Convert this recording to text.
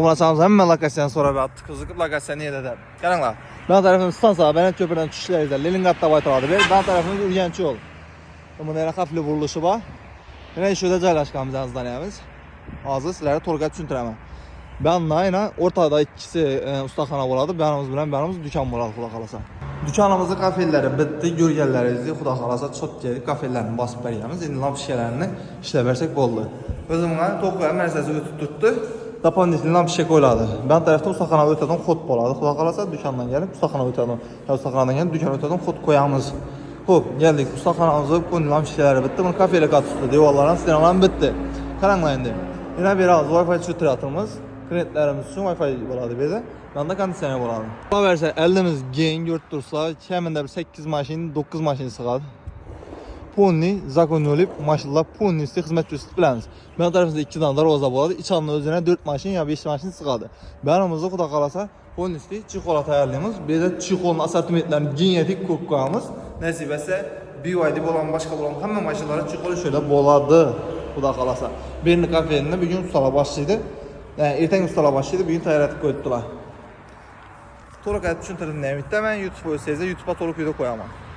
Ulaşamız hemen lokasyon sonra bir attık. Kızıkıp lokasyon niye dedi? Gelin la. Ben tarafımız Stansa, Benet Köprü'den düşüşler izler. Leningad'da baytaladı. Ben tarafımız Ürgençi yol. Bunun yine hafifli vuruluşu var. Yine şöyle caylaşkanımız yazdanıyamız. Ağzı sizlere torgat çüntüremem. Ben aynen ortada ikisi ustaxana oladı. Benimiz dükkan oladı Xuda qalasa. Dükkanımızın kafeleri bitti. Görgənlərimizi Xuda qalasa çok gelip kafelerinin basıp veriyemiz. İndi lamp şişələrini işləbərsək boldu. Özümün toxuya mərsəsi ötürdü. Dapandisin lamp şişə qoyladı. Ben tarafta ustaxana ötədən xod boladı. Xuda qalasa dükkandan gelip ustaxana ötədən. Ya ustaxanadan gelip dükkan ötədən xod koyamız. Hop geldik ustaxanamızı. Bu lamp şişələri bitti. Bunu kafeyle qatışdı. Devalların sinemaların bitti. Karanlayındı. Yine biraz Wi-Fi çötüratımız. Klientlərimiz üçün Wi-Fi boladı belə. Yanda kondisyoner boladı. Buna versə əlimiz gen yurt dursa, kəmində bir 8 maşın, 9 maşın sığadı. Ponni, zakon olub, maşallah ponni üstü xidmət göstərib biləniz. Mənim tərəfimizdə 2 dana da roza boladı. İç anlı özünə 4 maşın ya 5 maşın sığadı. Bənimizdə Xuda qalasa ponni üstü çikolat ayarlayımız. Belə çikolun asortimentlərini genetik qoyamız. Nəsibəsə BYD olan, başqa olan həmin maşınlara çikolu şöyle boladı. Xuda qalasa. Birini kafenin bir gün ustala başlaydı. Yani ertəng ustala başlaydı, bir gün tayyaratı koydular. Toluk ət düşüntürüm nəyimdə mən YouTube-a YouTube'a toluk video koyamam.